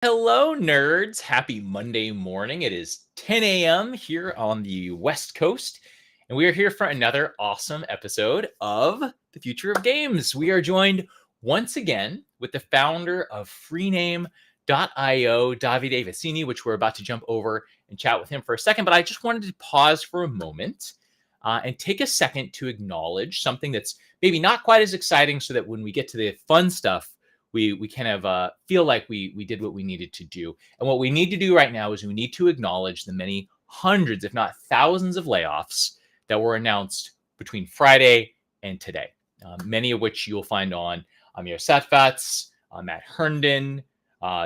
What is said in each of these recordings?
Hello, nerds. Happy Monday morning. It is 10 a.m. here on the West Coast, and we are here for another awesome episode of The Future of Games. We are joined once again with the founder of Freename.io, Davide Vicini, which we're about to jump over and chat with him for a second. But I just wanted to pause for a moment and take a second to acknowledge something that's maybe not quite as exciting so that when we get to the fun stuff, we kind of feel like we did what we needed to do. And what we need to do right now is we need to acknowledge the many hundreds, if not thousands, of layoffs that were announced between Friday and today. Many of which you'll find on Amir Satfatz, Matt Herndon,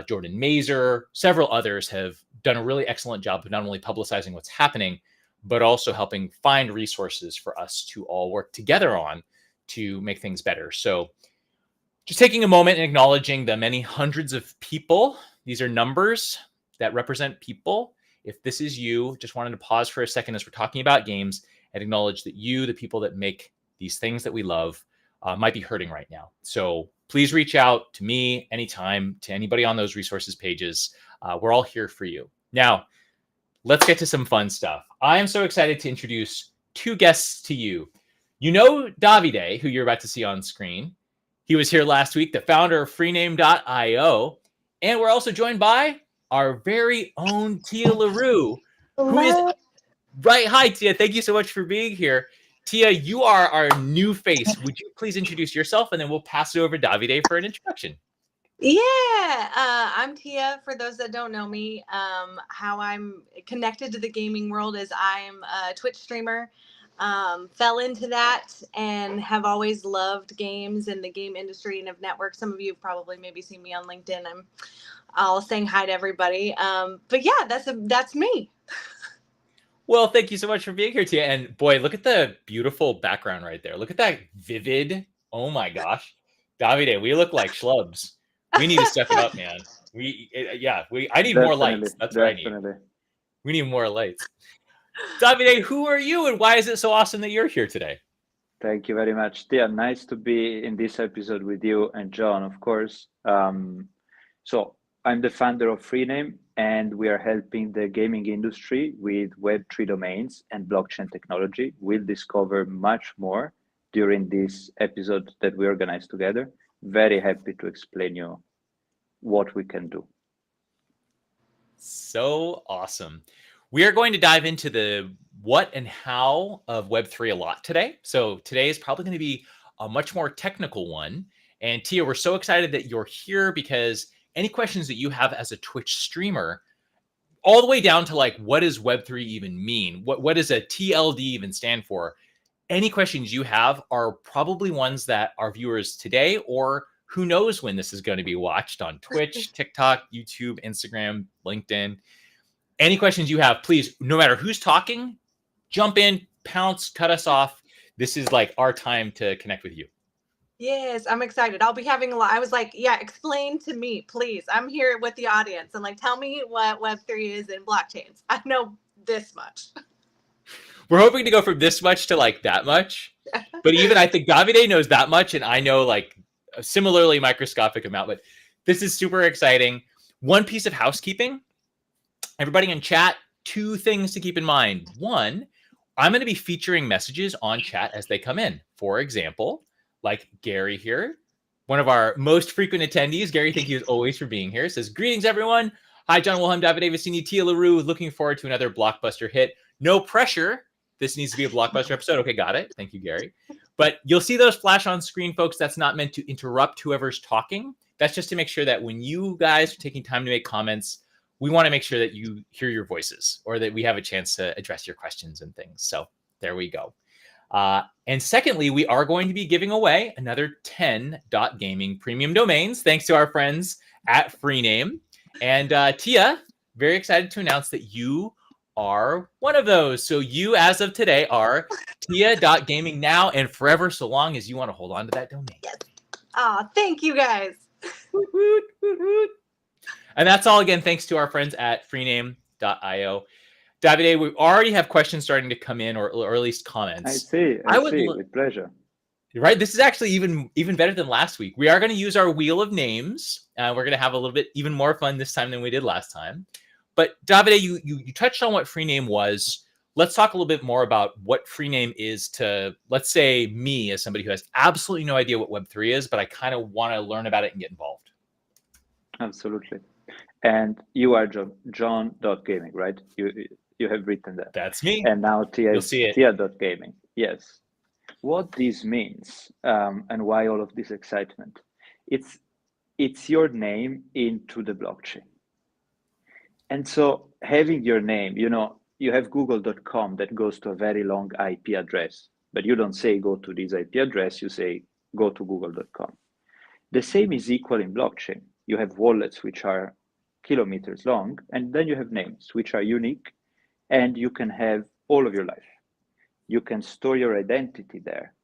Jordan Mazer, several others have done a really excellent job of not only publicizing what's happening, but also helping find resources for us to all work together on to make things better. So just taking a moment and acknowledging the many hundreds of people. These are numbers that represent people. If this is you, just wanted to pause for a second as we're talking about games and acknowledge that you, the people that make these things that we love, might be hurting right now. So please reach out to me anytime, to anybody on those resources pages. We're all here for you. Now, let's get to some fun stuff. I am so excited to introduce two guests to you. You know Davide, who you're about to see on screen. He was here last week, the founder of Freename.io. And we're also joined by our very own Tia LaRue, who is right. Hi, Tia. Thank you so much for being here. Tia, you are our new face. Would you please introduce yourself, and then we'll pass it over to Davide for an introduction. Yeah, I'm Tia. For those that don't know me, how I'm connected to the gaming world is I'm a Twitch streamer. Fell into that and have always loved games and the game industry and have networked. Some of you have probably maybe seen me on LinkedIn. I'm all saying hi to everybody. But yeah, that's me. Well, thank you so much for being here, Tia. And boy, look at the beautiful background right there. Look at that vivid. Oh my gosh, Davide, we look like schlubs. We need to step it up, man. I need more lights. That's what I need. We need more lights. Davide, who are you and why is it so awesome that you're here today? Thank you very much, Tia. Nice to be in this episode with you and John, of course. So I'm the founder of Freename, and we are helping the gaming industry with Web3 domains and blockchain technology. We'll discover much more during this episode that we organized together. Very happy to explain you what we can do. So awesome. We are going to dive into the what and how of Web3 a lot today. So today is probably going to be a much more technical one. And Tia, we're so excited that you're here because any questions that you have as a Twitch streamer, all the way down to like, what does Web3 even mean? What does a TLD even stand for? Any questions you have are probably ones that our viewers today, or who knows when this is going to be watched on Twitch, TikTok, YouTube, Instagram, LinkedIn. Any questions you have, please, no matter who's talking, jump in, pounce, cut us off. This is like our time to connect with you. Yes, I'm excited. I'll be having a lot. I was like, yeah, explain to me, please. I'm here with the audience and like, tell me what Web3 is in blockchains. I know this much. We're hoping to go from this much to like that much. But even I think Davide knows that much. And I know like a similarly microscopic amount, but this is super exciting. One piece of housekeeping. Everybody in chat, two things to keep in mind. One, I'm going to be featuring messages on chat as they come in. For example, like Gary here, one of our most frequent attendees. Gary, thank you as always for being here. Says, greetings, everyone. Hi, John Wilhelm, Davide Vicini, Tia LaRue. Looking forward to another blockbuster hit. No pressure. This needs to be a blockbuster episode. Okay, got it. Thank you, Gary. But you'll see those flash on screen, folks. That's not meant to interrupt whoever's talking. That's just to make sure that when you guys are taking time to make comments, we want to make sure that you hear your voices or that we have a chance to address your questions and things. So there we go. And secondly, we are going to be giving away another 10 .gaming premium domains, thanks to our friends at Freename. And Tia, very excited to announce that you are one of those. So you, as of today, are Tia.gaming now and forever, so long as you want to hold on to that domain. Yes. Oh, thank you guys. Woot, woot, woot, woot. And that's all, again, thanks to our friends at Freename.io. Davide, we already have questions starting to come in, or at least comments. I see, with pleasure. Right. This is actually even better than last week. We are going to use our wheel of names. We're going to have a little bit even more fun this time than we did last time. But Davide, you touched on what free name was. Let's talk a little bit more about what free name is to, let's say, me as somebody who has absolutely no idea what Web3 is, but I kind of want to learn about it and get involved. Absolutely. And you are John.gaming, right? You have written that. That's me. And now Tia You'll is see it. Tia.gaming. Yes. What this means and why all of this excitement, it's your name into the blockchain. And so having your name, you have google.com that goes to a very long IP address, but you don't say go to this IP address, you say go to google.com. The same is equal in blockchain. You have wallets which are kilometers long, and then you have names which are unique, and you can have all of your life. You can store your identity there.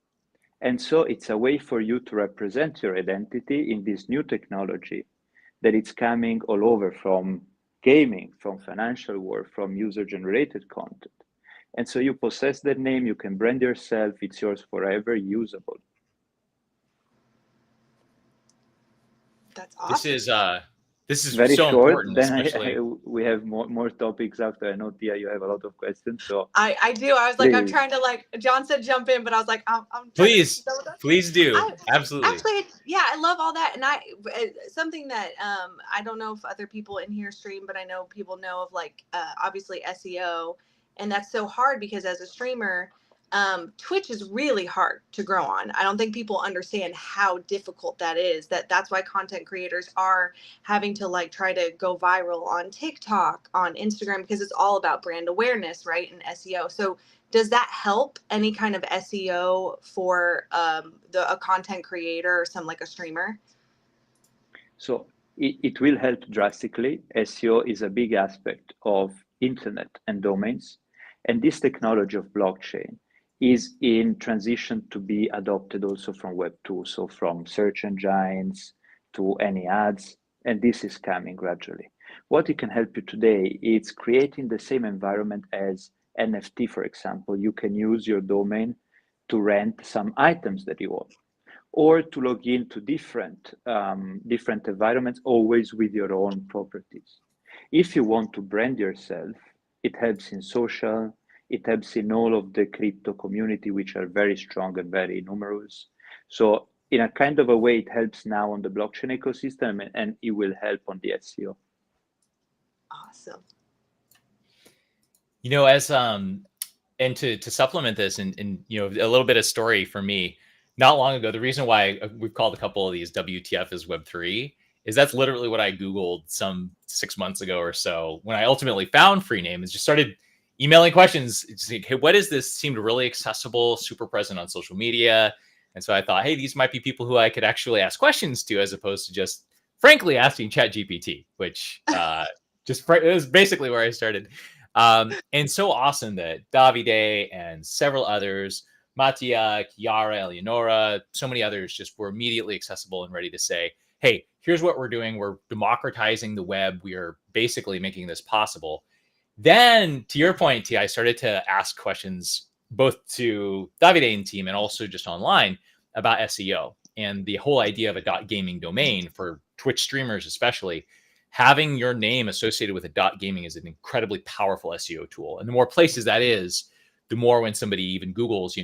And so it's a way for you to represent your identity in this new technology that it's coming all over, from gaming, from financial world, from user-generated content. And so you possess that name, you can brand yourself, it's yours forever, usable. That's awesome. This is Very so short. important, Then especially. we have more topics after. I know, Tia, you have a lot of questions. So I do. I was like, I'm trying to, like, John said jump in, but I was like, I'm please do. Absolutely. Actually, yeah, I love all that. And something that I don't know if other people in here stream, but I know people know of, like, obviously SEO. And that's so hard because as a streamer, Twitch is really hard to grow on. I don't think people understand how difficult that is. That's why content creators are having to, like, try to go viral on TikTok, on Instagram, because it's all about brand awareness, right? And SEO. So does that help any kind of SEO for a content creator or like a streamer? So it will help drastically. SEO is a big aspect of internet and domains. And this technology of blockchain is in transition to be adopted also from Web2, so from search engines to any ads, and this is coming gradually. What it can help you today is creating the same environment as NFT, for example. You can use your domain to rent some items that you want, or to log into different environments, always with your own properties. If you want to brand yourself, it helps in social, it helps in all of the crypto community, which are very strong and very numerous. So in a kind of a way, it helps now on the blockchain ecosystem, and it will help on the SEO. Awesome. As and to supplement this, and a little bit of story for me, not long ago, the reason why we've called a couple of these WTF as Web3 is that's literally what I Googled some 6 months ago or so. When I ultimately found free name, is just started emailing questions. It's like, hey, what is this? Seemed really accessible, super present on social media. And so I thought, hey, these might be people who I could actually ask questions to, as opposed to just frankly asking ChatGPT, which it was basically where I started. And so awesome that Davide and several others, Mattia, Chiara, Eleonora, so many others just were immediately accessible and ready to say, hey, here's what we're doing. We're democratizing the web. We are basically making this possible. Then, to your point, T, I started to ask questions both to Davide and team and also just online about SEO and the whole idea of a .gaming domain for Twitch streamers, especially. Having your name associated with a .gaming is an incredibly powerful SEO tool. And the more places that is, the more when somebody even Googles,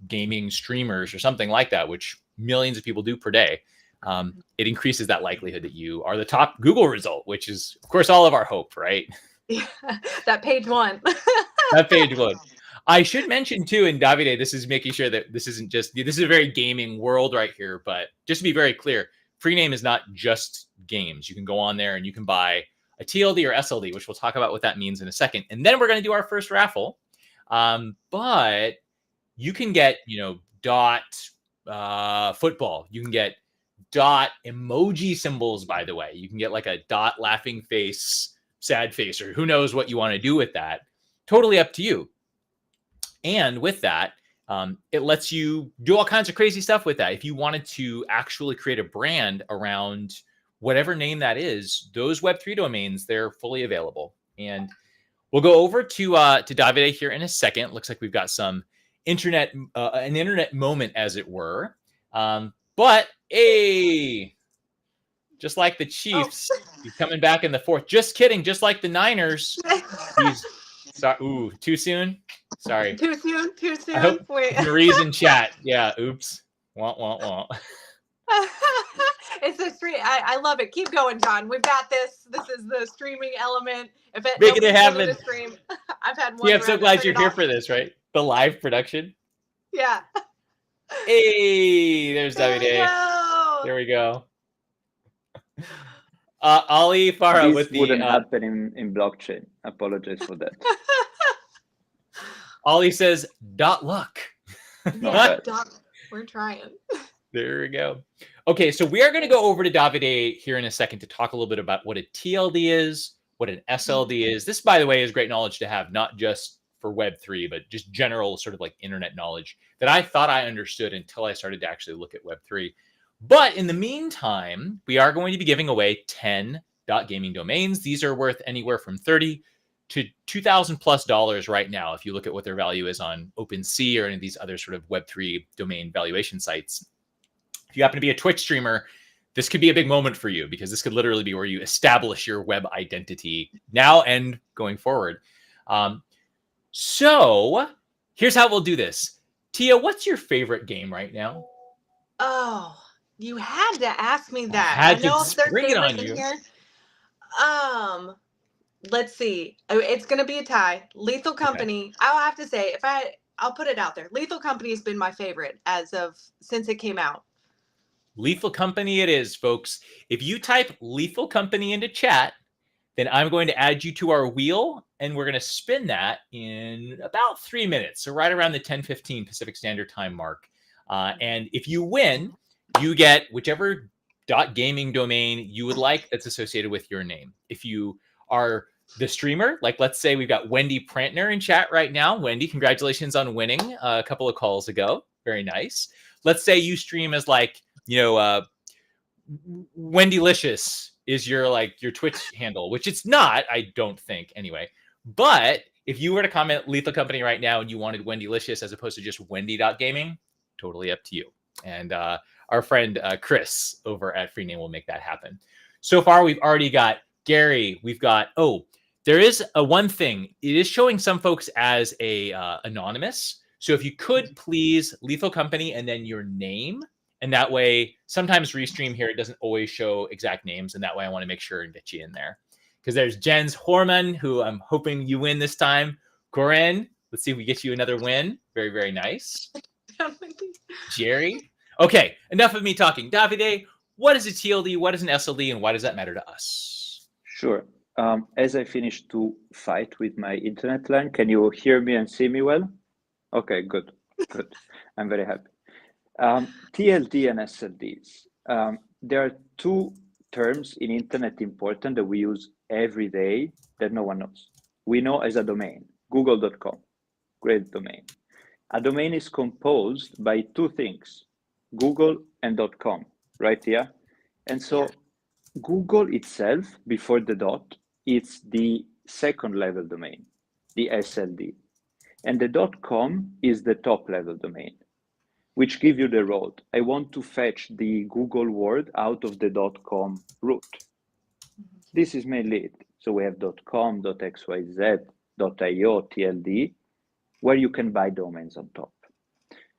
gaming streamers or something like that, which millions of people do per day, it increases that likelihood that you are the top Google result, which is, of course, all of our hope, right? Yeah, that page one. That page one. I should mention too, and Davide, this is making sure that this is a very gaming world right here, but just to be very clear, free name is not just games. You can go on there and you can buy a TLD or SLD, which we'll talk about what that means in a second. And then we're going to do our first raffle. But you can get, football. You can get dot emoji symbols, by the way. You can get like a dot laughing face, sad face, or who knows what you want to do with that. Totally up to you. And with that, it lets you do all kinds of crazy stuff with that. If you wanted to actually create a brand around whatever name that is, those Web3 domains, they're fully available. And we'll go over to Davide here in a second. Looks like we've got some an internet moment, as it were. But hey, just like the Chiefs, he's coming back in the fourth. Just kidding. Just like the Niners, he's sorry. Ooh, too soon. Sorry. Too soon. Too soon. I hope Wait. Marie's in chat. Yeah. Oops. Wah. It's a stream. I love it. Keep going, John. We've got this. This is the streaming element. If Making it nobody's happen. willing to stream, I've had one. Yeah, I'm so glad you're here for this, right? The live production. Yeah. Hey, there's Davide. There we go. Ali Farah with the. This wouldn't happen in blockchain. Apologize for that. Ollie says, .luck. Yeah, we're trying. There we go. Okay, so we are going to go over to Davide here in a second to talk a little bit about what a TLD is, what an SLD is. This, by the way, is great knowledge to have, not just for Web3, but just general sort of like internet knowledge that I thought I understood until I started to actually look at Web3. But in the meantime, we are going to be giving away 10 .gaming domains. These are worth anywhere from $30 to $2,000+ right now, if you look at what their value is on OpenSea or any of these other sort of Web3 domain valuation sites. If you happen to be a Twitch streamer, this could be a big moment for you, because this could literally be where you establish your web identity now and going forward. So here's how we'll do this. Tia, what's your favorite game right now? Oh, you had to ask me that. I had I know to if there's spring it on favorites in you. here. Let's see. It's gonna be a tie. Lethal Company. Okay. I'll have to say, I'll put it out there. Lethal Company has been my favorite since it came out. Lethal Company it is, folks. If you type Lethal Company into chat, then I'm going to add you to our wheel, and we're going to spin that in about 3 minutes. So right around the 10:15 Pacific Standard Time mark. And if you win, you get whichever .gaming domain you would like that's associated with your name. If you are the streamer, like let's say we've got Wendy Prantner in chat right now. Wendy, congratulations on winning a couple of calls ago. Very nice. Let's say you stream as like, Wendylicious is your Twitch handle, which it's not, I don't think anyway. But if you were to comment Lethal Company right now and you wanted Wendylicious as opposed to just Wendy.gaming, totally up to you. And our friend Chris over at Free Name will make that happen. So far, we've already got Gary. We've got, there is one thing. It is showing some folks as anonymous. So if you could please Lethal Company and then your name, and that way, sometimes Restream here, it doesn't always show exact names, and that way I want to make sure and get you in there. Because there's Jens Horman, who I'm hoping you win this time. Goran, let's see if we get you another win. Very, very nice. Jerry. Okay, enough of me talking. Davide, what is a TLD, what is an SLD, and why does that matter to us? Sure. As I finish to fight with my internet line, can you hear me and see me well? Okay, good. Good. I'm very happy. TLD and SLDs. There are two terms in internet important that we use every day that no one knows. We know as a domain, google.com, great domain. A domain is composed by two things, Google and .com, right here? And so Google itself, before the dot, it's the second level domain, the SLD. And the .com is the top level domain, which give you the road. I want to fetch the Google word out of the .com root. This is mainly it. So we have .com, .xyz, .io, TLD, where you can buy domains on top.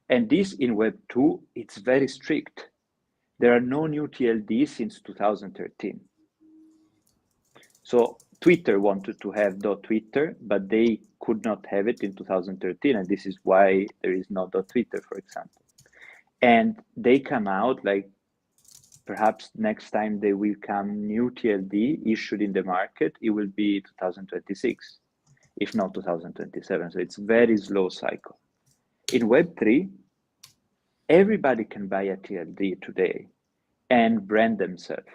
And this in Web 2, it's very strict. There are no new TLDs since 2013. So Twitter wanted to have .twitter, but they could not have it in 2013. And this is why there is no .twitter, for example. And they come out like perhaps next time they will come new TLD issued in the market, it will be 2026, if not 2027. So it's very slow cycle. In Web3, everybody can buy a TLD today and brand themselves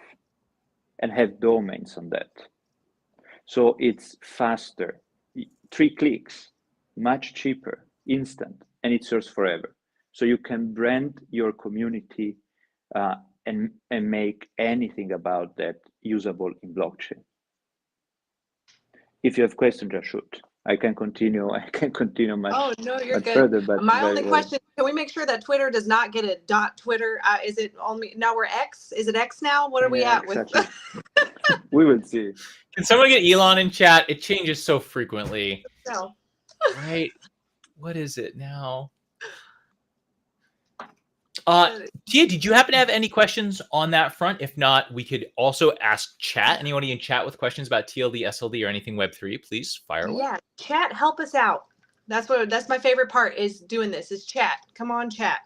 and have domains on that. So it's faster, 3 clicks, much cheaper, instant, and it's yours forever. So you can brand your community and make anything about that usable in blockchain. If you have questions, just shoot. I can continue. I can continue much, Oh, no, you're much good. further, but My very only well. question, can we make sure that Twitter does not get a .Twitter? Is it only, now we're X? Is it X now? What are we Yeah, at exactly. with? We will see. Can someone get Elon in chat? It changes so frequently. No. Right? What is it now? Tia, did you happen to have any questions on that front? If not, we could also ask chat. Anybody in chat with questions about TLD, SLD, or anything Web3, please fire away. Yeah, chat, help us out. That's my favorite part is doing this, is chat. Come on, chat.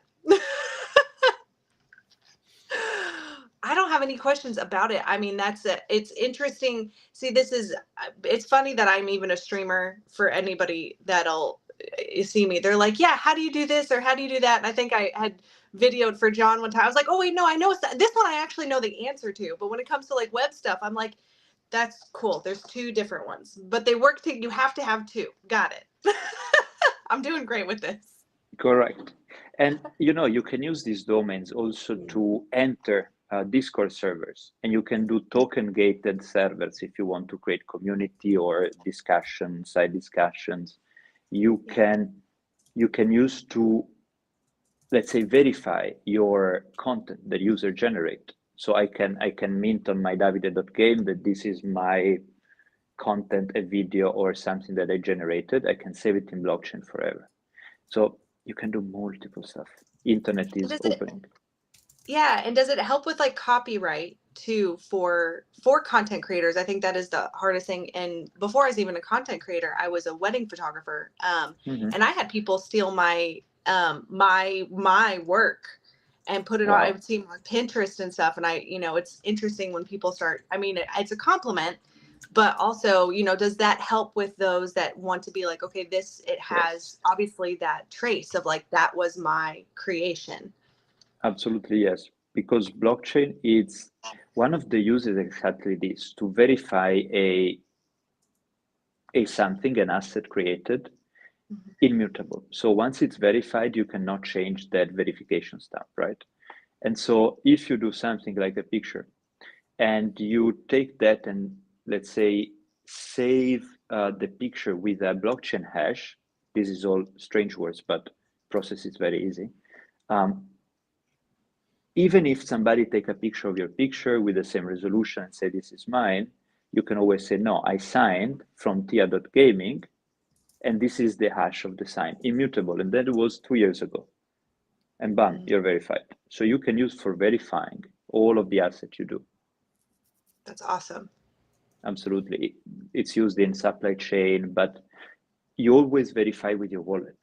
I don't have any questions about it. I mean, that's it. It's interesting. See, it's funny that I'm even a streamer for anybody that'll see me. They're like, yeah, how do you do this? Or how do you do that? And I think I had videoed for John one time. I was like, oh wait, no, I know this one I actually know the answer to. But when it comes to like web stuff, I'm like, that's cool. There's two different ones, but they work together. You have to have two. Got it. I'm doing great with this. Correct. And you can use these domains also to enter Discord servers, and you can do token gated servers if you want to create community or side discussions. You can use to, let's say, verify your content that user generate. So I can mint on my Davide.game that this is my content, a video or something that I generated. I can save it in blockchain forever. So you can do multiple stuff. Internet is opening. Yeah, and does it help with like copyright too for content creators? I think that is the hardest thing. And before I was even a content creator, I was a wedding photographer, and I had people steal my my work and put it on. I would see them on Pinterest and stuff, and it's interesting when people start. I mean, it's a compliment, but also, does that help with those that want to be like, okay, it has obviously that trace of like that was my creation. Absolutely, yes. Because blockchain is one of the uses exactly this, to verify a something, an asset created, immutable. So once it's verified, you cannot change that verification stamp, right? And so if you do something like a picture and you take that and let's say save the picture with a blockchain hash, this is all strange words, but process is very easy. Even if somebody take a picture of your picture with the same resolution and say, this is mine, you can always say, no, I signed from tia.gaming, and this is the hash of the sign, immutable. And that was 2 years ago. And bam, you're verified. So you can use for verifying all of the assets you do. That's awesome. Absolutely. It's used in supply chain, but you always verify with your wallet,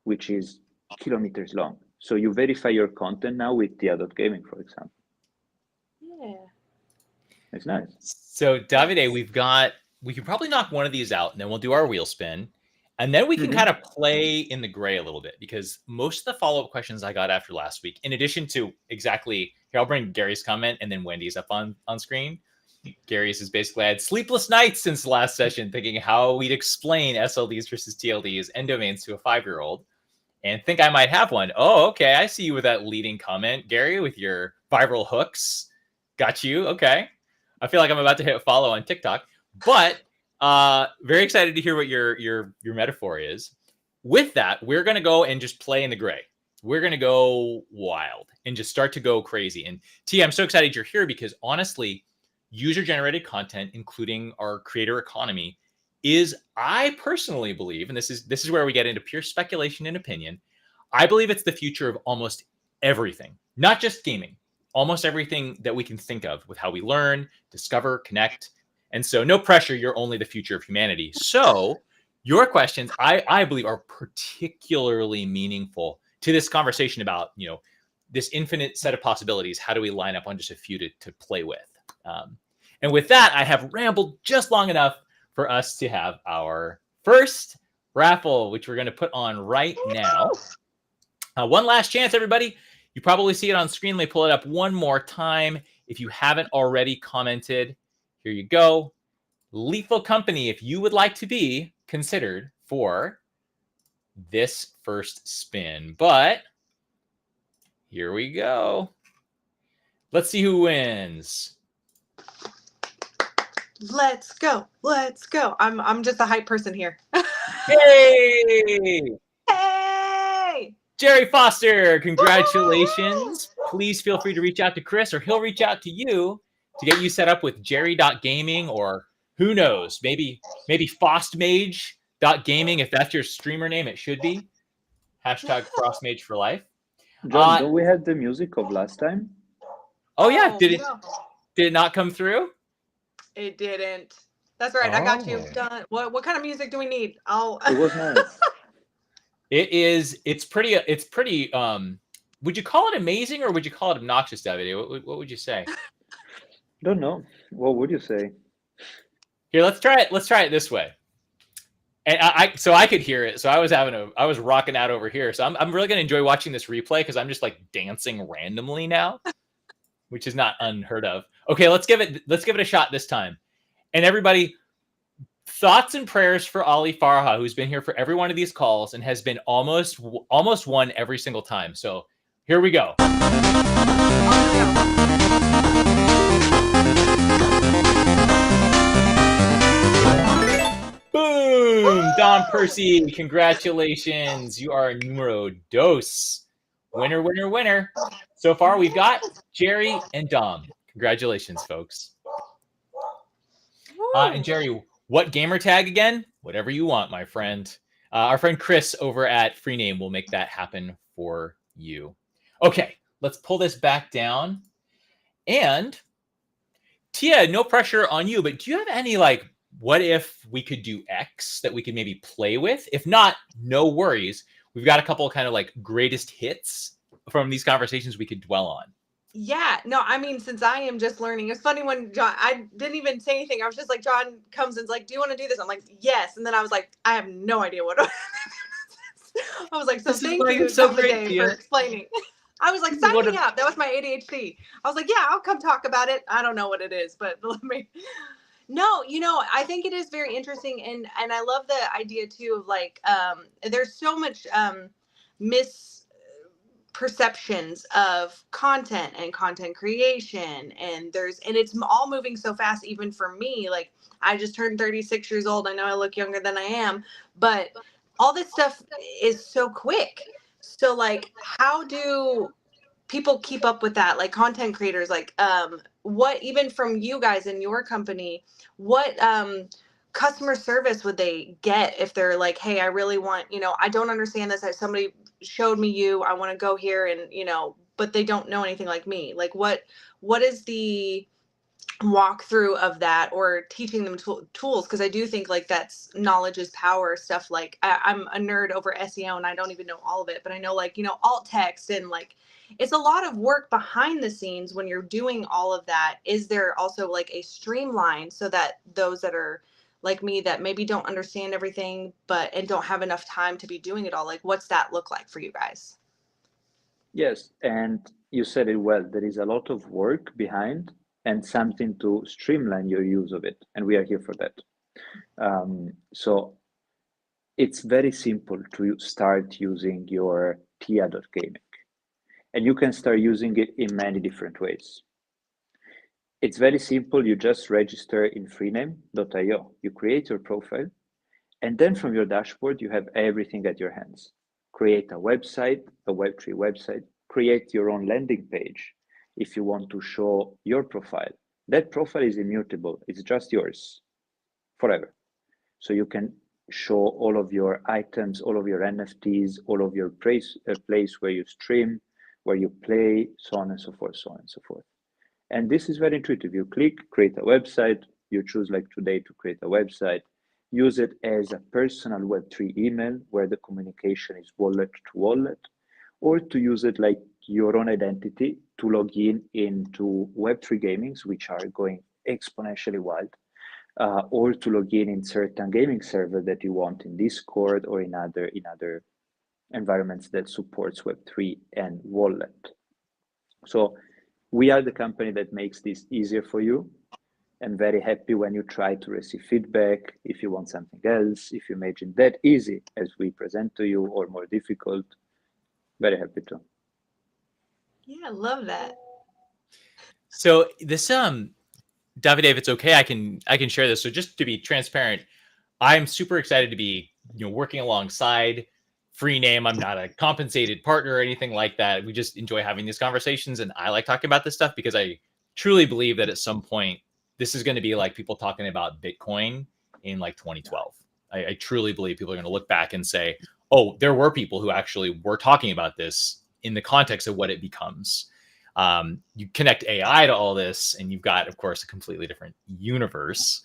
which is kilometers long. So you verify your content now with tia.gaming, for example. Yeah. It's nice. So Davide, we could probably knock one of these out and then we'll do our wheel spin. And then we can kind of play in the gray a little bit, because most of the follow-up questions I got after last week, in addition to here, I'll bring Gary's comment and then Wendy's up on screen. Gary's is basically, I had sleepless nights since the last session thinking how we'd explain SLDs versus TLDs and domains to a 5-year-old and think I might have one. Oh, okay. I see you with that leading comment, Gary, with your viral hooks. Got you. Okay. I feel like I'm about to hit follow on TikTok, but very excited to hear what your metaphor is. With that, we're going to go and just play in the gray. We're going to go wild and just start to go crazy. And Tia, I'm so excited you're here because honestly, user-generated content, including our creator economy, is, I personally believe, and this is where we get into pure speculation and opinion, I believe it's the future of almost everything, not just gaming, almost everything that we can think of with how we learn, discover, connect. And so no pressure, you're only the future of humanity. So your questions, I believe, are particularly meaningful to this conversation about, this infinite set of possibilities. How do we line up on just a few to play with? And with that, I have rambled just long enough for us to have our first raffle, which we're going to put on right now. One last chance, everybody. You probably see it on screen. Let me pull it up one more time. If you haven't already commented, here you go. Lethal Company, if you would like to be considered for this first spin. But here we go. Let's see who wins. Let's go. I'm just a hype person here. Hey! Hey! Jerry Foster, congratulations. Please feel free to reach out to Chris or he'll reach out to you to get you set up with jerry.gaming or who knows, maybe fostmage.gaming. If that's your streamer name, it should be. Hashtag frostmage for life. John, don't we have the music of last time? Oh yeah, did No, it not come through? it didn't. That's right. I got you. Oh. Done. What kind of music do we need? It was nice. It's pretty would you call it amazing or would you call it obnoxious, Davide? What would you say? Don't know. What would you say? Here, let's try it this way. And I could hear it. So I was rocking out over here. So I'm really gonna enjoy watching this replay because I'm just like dancing randomly now, which is not unheard of. Okay, let's give it a shot this time. And everybody, thoughts and prayers for Ali Farha, who's been here for every one of these calls and has been almost won every single time. So here we go. Boom! Don Percy, congratulations. You are numero dos. Winner, winner, winner. So far, we've got Jerry and Dom. Congratulations, folks. And Jerry, what gamer tag again? Whatever you want, my friend. Our friend Chris over at Freename will make that happen for you. Okay, let's pull this back down. And Tia, no pressure on you, but do you have any like, what if we could do X that we could maybe play with? If not, no worries. We've got a couple kind of like greatest hits from these conversations we could dwell on. Yeah, no, I mean, since I am just learning, it's funny when John, I didn't even say anything. I was just like, John comes and's like, do you want to do this? I'm like, yes. And then I was like, I have no idea what. I was like, so thank you, so great, for explaining. I was like, sign me up. That was my ADHD. I was like, yeah, I'll come talk about it. I don't know what it is, but let me. No, I think it is very interesting, and I love the idea too of like, there's so much misperceptions of content and content creation, and it's all moving so fast. Even for me, like I just turned 36 years old. I know I look younger than I am, but all this stuff is so quick. So like, how do people keep up with that? Like content creators, like what, even from you guys in your company, what customer service would they get if they're like, hey, I really want, I don't understand this. Somebody showed me you, I want to go here, and but they don't know anything like me. Like what is the walkthrough of that, or teaching them tools? Because I do think like that's knowledge is power stuff. Like I'm a nerd over SEO and I don't even know all of it, but I know like alt text, and like it's a lot of work behind the scenes when you're doing all of that. Is there also like a streamline so that those that are like me that maybe don't understand everything and don't have enough time to be doing it all, like what's that look like for you guys? Yes, and you said it well. There is a lot of work behind and something to streamline your use of it, and we are here for that. So it's very simple to start using your tia.gaming, and you can start using it in many different ways. It's very simple. You just register in freename.io. You create your profile, and then from your dashboard, you have everything at your hands. Create a website, a Web3 website, create your own landing page if you want to show your profile. That profile is immutable. It's just yours forever. So you can show all of your items, all of your NFTs, all of your place where you stream, where you play, so on and so forth, so on and so forth. And this is very intuitive. You click, create a website. You choose like today to create a website. Use it as a personal Web3 email where the communication is wallet to wallet, or to use it like your own identity to log into Web3 gamings, which are going exponentially wild, or to log in certain gaming server that you want in Discord or in other environments that supports Web3 and wallet. So we are the company that makes this easier for you. And very happy when you try to receive feedback. If you want something else, if you imagine that easy as we present to you or more difficult, very happy to. Yeah, I love that. So this Davide, if it's okay, I can share this. So just to be transparent, I'm super excited to be working alongside Free Name. I'm not a compensated partner or anything like that. We just enjoy having these conversations, and I like talking about this stuff because I truly believe that at some point this is going to be like people talking about Bitcoin in like 2012. I truly believe people are going to look back and say, oh, there were people who actually were talking about this in the context of what it becomes. You connect AI to all this, and you've got, of course, a completely different universe.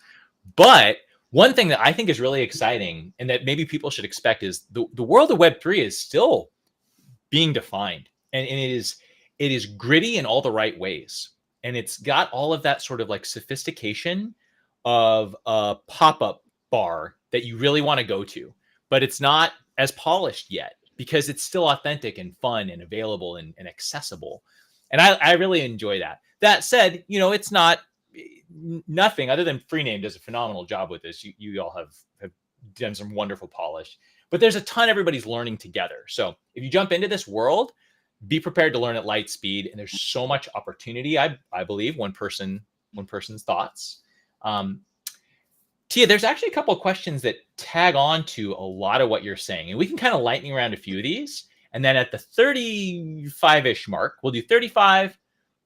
But one thing that I think is really exciting and that maybe people should expect is the world of Web3 is still being defined, and it is gritty in all the right ways. And it's got all of that sort of like sophistication of a pop-up bar that you really want to go to, but it's not as polished yet because it's still authentic and fun and available and accessible. And I really enjoy that. That said, it's not nothing other than Free Name does a phenomenal job with this. You all have done some wonderful polish, but there's a ton everybody's learning together. So if you jump into this world, be prepared to learn at light speed. And there's so much opportunity. I believe one person's thoughts. Tia, there's actually a couple of questions that tag on to a lot of what you're saying, and we can kind of lightning around a few of these. And then at the 35-ish mark, we'll do 35,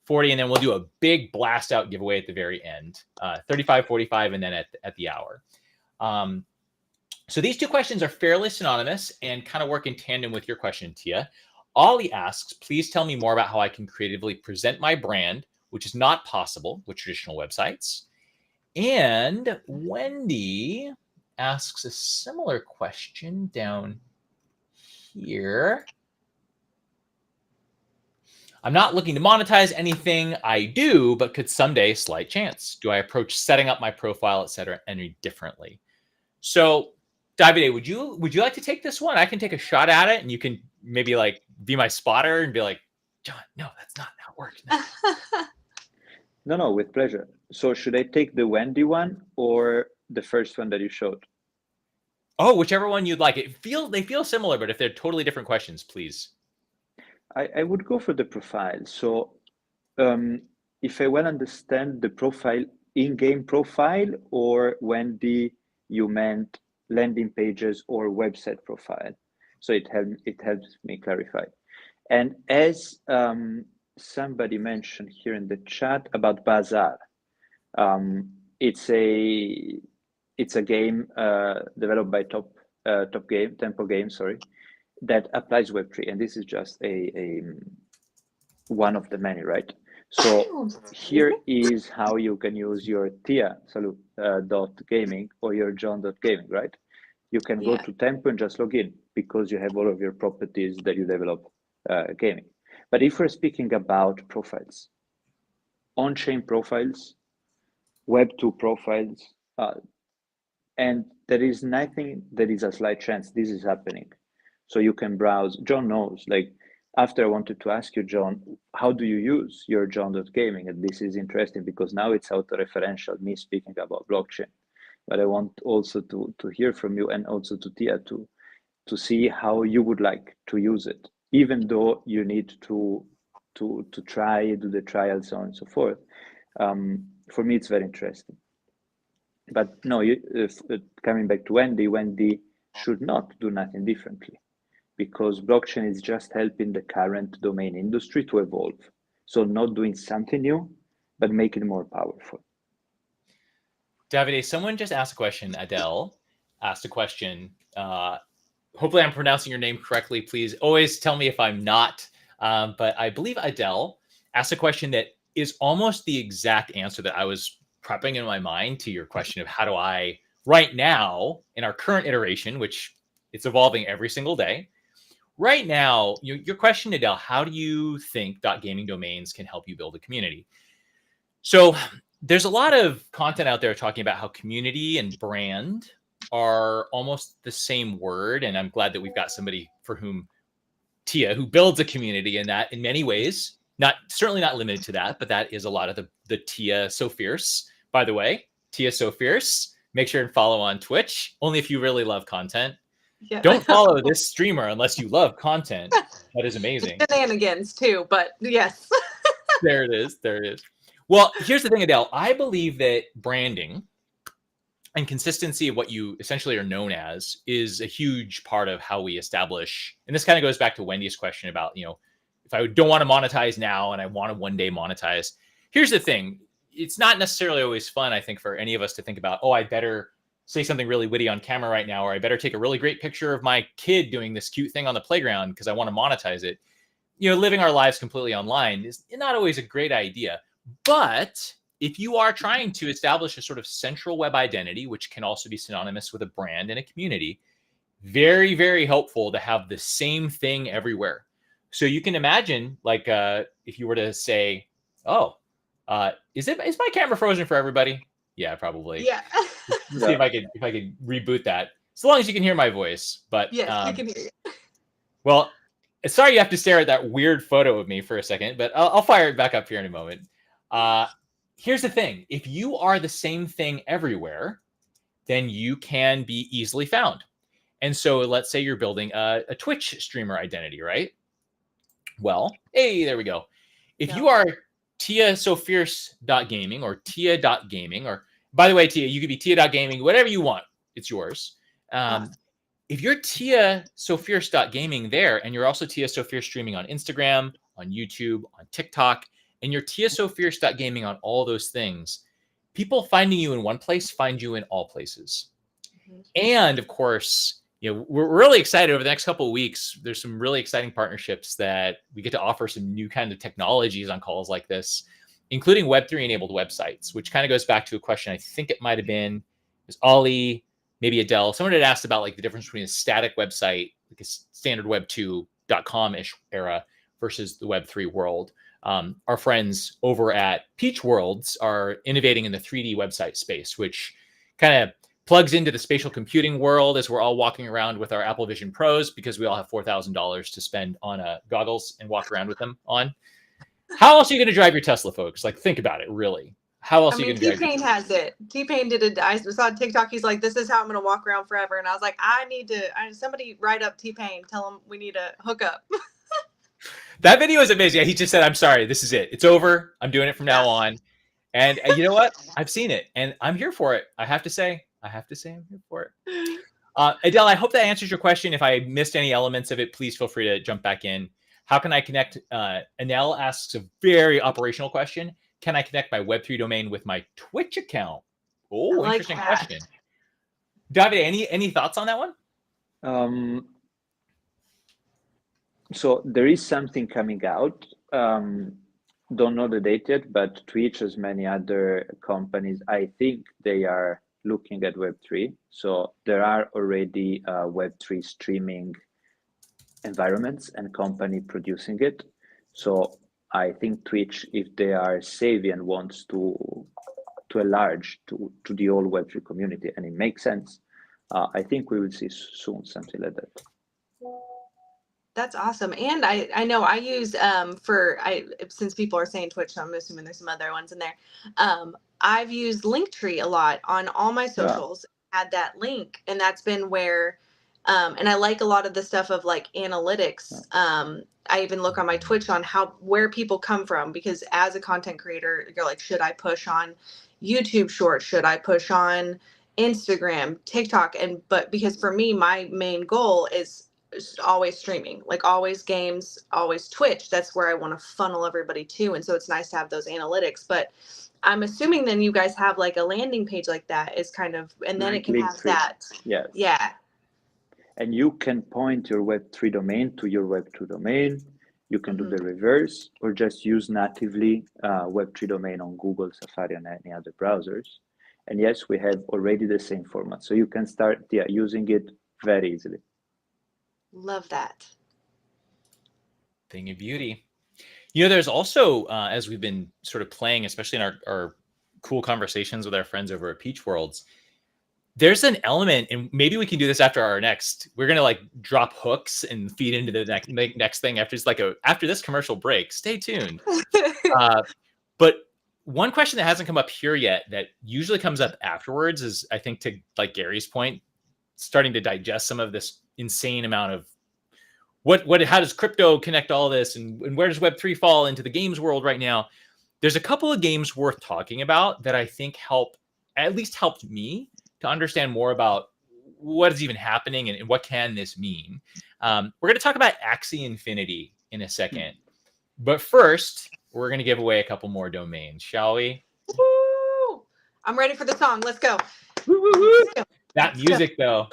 40, and then we'll do a big blast out giveaway at the very end, 35, 45, and then at the hour. So these two questions are fairly synonymous and kind of work in tandem with your question, Tia. Ollie asks, please tell me more about how I can creatively present my brand, which is not possible with traditional websites. And Wendy asks a similar question down here. I'm not looking to monetize anything. I do, but could someday, slight chance. Do I approach setting up my profile, etc., any differently? So, Davide, would you like to take this one? I can take a shot at it, and you can maybe like be my spotter and be like, John, no, that's not how it works. No, with pleasure. So should I take the Wendy one or the first one that you showed? Oh, whichever one you'd like. They feel similar, but if they're totally different questions, please. I would go for the profile. So if I well understand the profile, in-game profile, or Wendy, you meant landing pages or website profile. So it helps me clarify. And as somebody mentioned here in the chat about Bazaar, it's a game developed by Tempo Game, sorry, that applies Web3, and this is just a one of the many, right? So here is how you can use your Tia gaming or your John.gaming, right? You can go to Tempo and just log in because you have all of your properties that you develop gaming. But if we're speaking about profiles, on-chain profiles, Web2 profiles, and there is nothing that is a slight chance this is happening. So you can browse. John knows, like, after I wanted to ask you, John, how do you use your John.gaming? And this is interesting because now it's auto-referential, me speaking about blockchain. But I want also to hear from you and also to Tia to see how you would like to use it, even though you need to try, do the trial, so on and so forth. For me, it's very interesting. But no, coming back to Wendy should not do nothing differently because blockchain is just helping the current domain industry to evolve. So not doing something new, but make it more powerful. Davide, someone just asked a question. Adele asked a question. Hopefully I'm pronouncing your name correctly. Please always tell me if I'm not. But I believe Adele asked a question that is almost the exact answer that I was prepping in my mind to your question of how do I, right now, in our current iteration, which it's evolving every single day, right now, your question, Adele, how do you think .gaming domains can help you build a community? So there's a lot of content out there talking about how community and brand are almost the same word. And I'm glad that we've got somebody for whom Tia, who builds a community in that in many ways, certainly not limited to that, but that is a lot of the Tia So Fierce. By the way, Tia So Fierce, make sure and follow on Twitch, only if you really love content. Yeah. Don't follow this streamer unless you love content. That is amazing. Shenanigans too, but yes. There it is. Well, here's the thing, Adele. I believe that branding and consistency of what you essentially are known as is a huge part of how we establish. And this kind of goes back to Wendy's question about, if I don't want to monetize now and I want to one day monetize. Here's the thing. It's not necessarily always fun, I think, for any of us to think about, I better say something really witty on camera right now, or I better take a really great picture of my kid doing this cute thing on the playground because I want to monetize it. Living our lives completely online is not always a great idea. But if you are trying to establish a sort of central web identity, which can also be synonymous with a brand and a community, very, very helpful to have the same thing everywhere. So you can imagine, like, if you were to say, is my camera frozen for everybody? Yeah, probably. Yeah. Let's see if I could reboot that. As long as you can hear my voice. But yes, we can hear you. Well, sorry you have to stare at that weird photo of me for a second, but I'll fire it back up here in a moment. Here's the thing. If you are the same thing everywhere, then you can be easily found. And so let's say you're building a Twitch streamer identity, right? Well, hey, there we go. If you are tiasofierce.gaming or tia.gaming, or by the way, Tia, you could be tia.gaming, whatever you want. It's yours. If you're tiasofierce.gaming there, and you're also Tia So Fierce streaming on Instagram, on YouTube, on TikTok, and you're tiasofierce.gaming on all those things, people finding you in one place find you in all places. Mm-hmm. And of course, we're really excited over the next couple of weeks. There's some really exciting partnerships that we get to offer some new kind of technologies on calls like this, including Web3 enabled websites, which kind of goes back to a question. I think it might've been, Ollie, maybe Adele. Someone had asked about like the difference between a static website, like a standard web2.com-ish era versus the Web3 world. Our friends over at Peach Worlds are innovating in the 3D website space, which kind of plugs into the spatial computing world as we're all walking around with our Apple Vision Pros because we all have $4,000 to spend on goggles and walk around with them on. How else are you going to drive your Tesla, folks? Like, think about it, really. How else are you going to drive T-Pain has it. T-Pain did it. I saw TikTok. He's like, this is how I'm going to walk around forever. And I was like, somebody write up T-Pain. Tell him we need a hookup. That video is amazing. He just said, I'm sorry, this is it. It's over. I'm doing it from now on. And you know what? I've seen it and I'm here for it. I have to say I'm here for it. Adele, I hope that answers your question. If I missed any elements of it, please feel free to jump back in. How can I connect? Anel asks a very operational question. Can I connect my Web3 domain with my Twitch account? Oh, interesting question. Davide, any thoughts on that one? So there is something coming out. Don't know the date yet, but Twitch, as many other companies, I think they are looking at Web3. So there are already Web3 streaming environments and company producing it. So I think Twitch, if they are savvy and wants to enlarge to the whole Web3 community, and it makes sense, I think we will see soon something like that. That's awesome. And I know I use since people are saying Twitch, so I'm assuming there's some other ones in there. I've used Linktree a lot on all my socials, add that link, and that's been where and I like a lot of the stuff of like analytics. I even look on my Twitch on where people come from, because as a content creator, you're like, should I push on YouTube Shorts? Should I push on Instagram, TikTok? But because for me, my main goal is always streaming, like always games, always Twitch. That's where I want to funnel everybody to. And so it's nice to have those analytics. But I'm assuming then you guys have like a landing page like that is kind of, and then it can have that. Yes. Yeah. And you can point your Web3 domain to your Web2 domain. You can do the reverse, or just use natively Web3 domain on Google, Safari, and any other browsers. And yes, we have already the same format. So you can start using it very easily. Love that. Thing of beauty. There's also, as we've been sort of playing, especially in our cool conversations with our friends over at Peach Worlds, there's an element, and maybe we can do this after our next, we're going to like drop hooks and feed into the next thing after this commercial break. Stay tuned. But one question that hasn't come up here yet that usually comes up afterwards is, I think, to like Gary's point, starting to digest some of this insane amount of how does crypto connect all this, and where does Web3 fall into the games world right now? There's a couple of games worth talking about that I think helped me to to understand more about what is even happening and what can this mean, we're going to talk about Axie Infinity in a second. But first, we're going to give away a couple more domains, shall we? Woo! I'm ready for the song. Let's go. Woo, woo, woo. That music, though.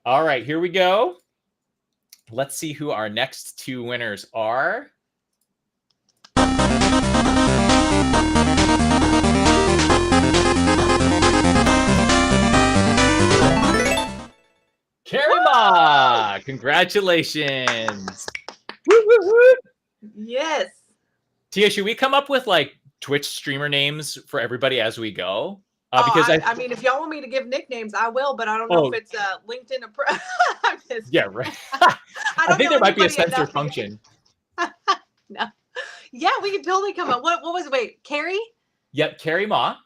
All right, here we go. Let's see who our next two winners are. Karima, congratulations. Woo, woo, woo. Yes. Tia, should we come up with like Twitch streamer names for everybody as we go? Because I mean, if y'all want me to give nicknames, I will, but I don't know if it's LinkedIn or yeah, right. I think there might be a censor function. No. Yeah, we can totally come up. What was it? Wait, Carrie? Yep, Carrie Ma.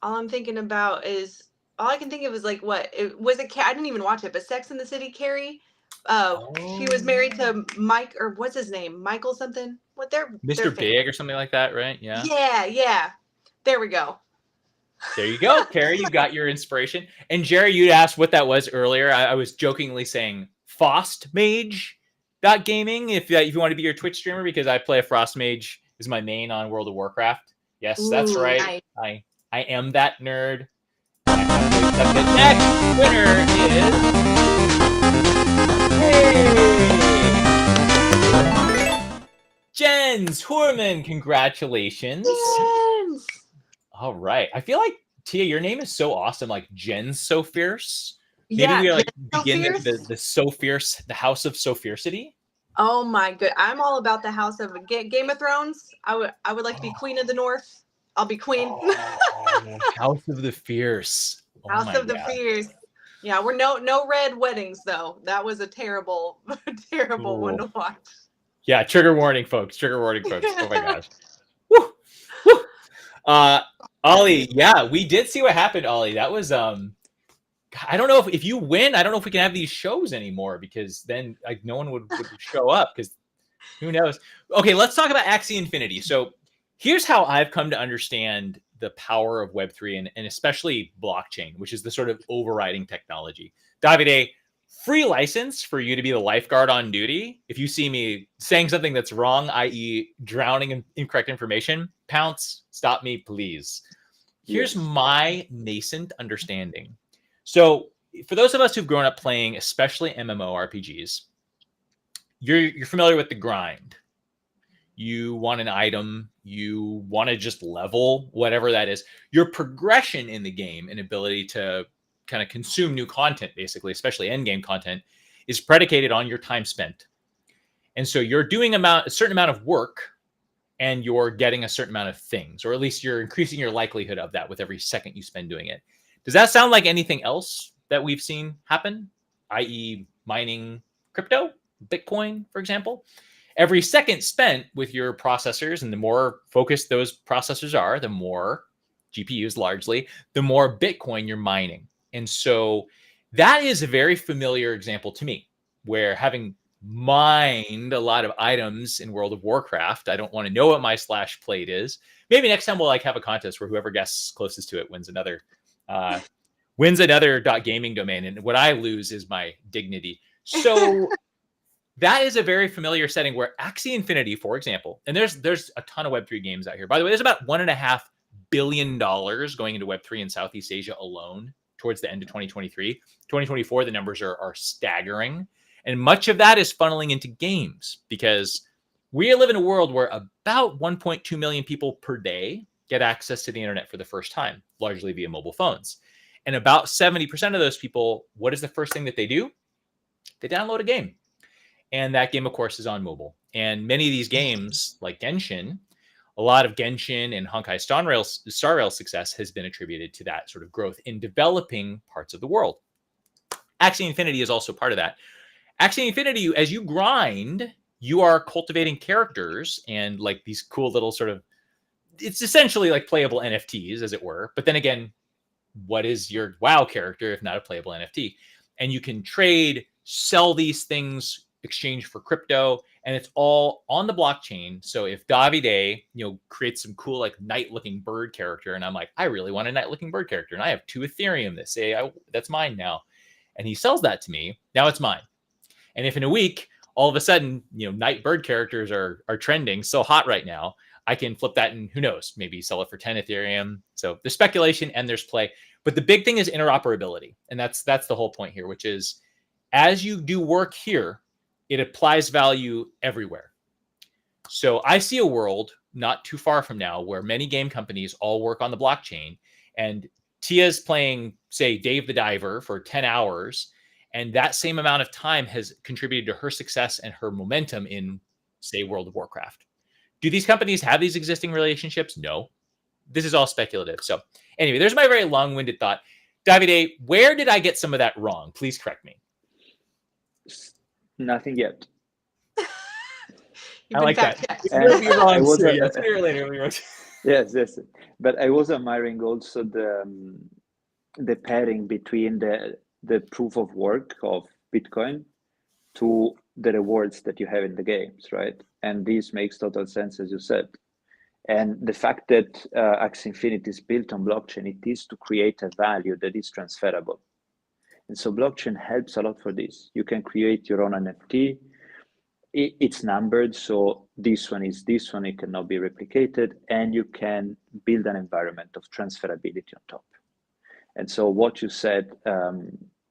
All I'm thinking about is all I can think of is like what? I didn't even watch it, but Sex in the City, Carrie. She was married to Mike, or what's his name? Michael something. What Mr. Big or something like that, right? Yeah. Yeah. There we go. There you go, Carrie. You got your inspiration. And Jerry, you asked what that was earlier. I was jokingly saying FrostMage.gaming if you want to be your Twitch streamer, because I play a Frost Mage is my main on World of Warcraft. Yes, that's right. Nice. I am that nerd. The next winner is Jens Horman. Congratulations. Jens. All right. I feel like, Tia, your name is so awesome. Like Jen's so fierce. Maybe we like begin the so fierce, the house of so fiercity. Oh my good. I'm all about the house of Game of Thrones. I would like to be Queen of the North. I'll be Queen. House of the Fierce. House of the Fierce. Yeah, we're no red weddings though. That was a terrible one to watch. Yeah, trigger warning, folks. Trigger warning, folks. Oh my gosh. Woo! Woo! Ollie, yeah, we did see what happened, Ollie. That was I don't know if you win, I don't know if we can have these shows anymore, because then like no one would show up, because who knows. Okay, let's talk about Axie Infinity. So here's how I've come to understand the power of Web3 and especially blockchain, which is the sort of overriding technology. Davide, free license for you to be the lifeguard on duty. If you see me saying something that's wrong, i.e. drowning in incorrect information, pounce, stop me, please. Here's my nascent understanding. So for those of us who've grown up playing, especially MMORPGs, you're familiar with the grind. You want an item, you want to just level, whatever that is. Your progression in the game and ability to kind of consume new content, basically, especially endgame content, is predicated on your time spent. And so you're doing a certain amount of work and you're getting a certain amount of things, or at least you're increasing your likelihood of that with every second you spend doing it. Does that sound like anything else that we've seen happen, i.e. mining crypto, Bitcoin, for example? Every second spent with your processors, and the more focused those processors are, the more GPUs largely, the more Bitcoin you're mining. And so that is a very familiar example to me, where having mined a lot of items in World of Warcraft, I don't want to know what my slash plate is. Maybe next time we'll like have a contest where whoever guesses closest to it wins another .gaming domain. And what I lose is my dignity. So that is a very familiar setting where Axie Infinity, for example, and there's a ton of Web3 games out here. By the way, there's about $1.5 billion going into Web3 in Southeast Asia alone towards the end of 2023. 2024, the numbers are staggering. And much of that is funneling into games, because we live in a world where about 1.2 million people per day get access to the internet for the first time, largely via mobile phones. And about 70% of those people, what is the first thing that they do? They download a game. And that game, of course, is on mobile. And many of these games, like Genshin, a lot of Genshin and Honkai Star Rail success has been attributed to that sort of growth in developing parts of the world. Axie Infinity is also part of that. Axie Infinity, as you grind, you are cultivating characters and like these cool little sort of, it's essentially like playable NFTs, as it were. But then again, what is your WoW character if not a playable NFT? And you can trade, sell these things, exchange for crypto, and it's all on the blockchain. So if Davide, creates some cool like knight-looking bird character, and I'm like, I really want a knight-looking bird character, and I have 2 Ethereum that say that's mine now, and he sells that to me, now it's mine. And if in a week, all of a sudden, knight bird characters are trending so hot right now, I can flip that and who knows, maybe sell it for 10 Ethereum. So there's speculation and there's play. But the big thing is interoperability. And that's the whole point here, which is as you do work here, it applies value everywhere. So I see a world not too far from now where many game companies all work on the blockchain, and Tia's playing, say, Dave the Diver for 10 hours. And that same amount of time has contributed to her success and her momentum in, say, World of Warcraft. Do these companies have these existing relationships? No. This is all speculative. So anyway, there's my very long-winded thought. Davide, where did I get some of that wrong? Please correct me. Nothing yet. I like that. We'll be wrong. So let's hear it later. Yes. But I was admiring also the pairing between the proof of work of Bitcoin to the rewards that you have in the games, right? And this makes total sense, as you said. And the fact that Axie Infinity is built on blockchain, it is to create a value that is transferable. And so blockchain helps a lot for this. You can create your own NFT. It's numbered, so this one is this one, it cannot be replicated, and you can build an environment of transferability on top. And so what you said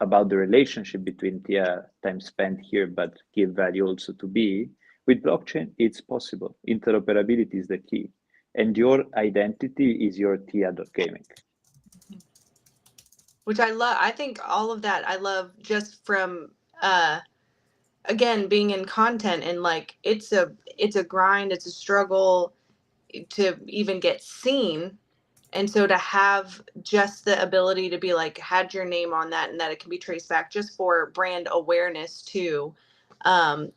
about the relationship between the time spent here, but give value also to B, with blockchain, it's possible. Interoperability is the key. And your identity is your Tia.gaming. Which I love. I think all of that I love just from, again, being in content, and like, it's a grind, it's a struggle to even get seen. And so to have just the ability to be like, had your name on that and that it can be traced back just for brand awareness too,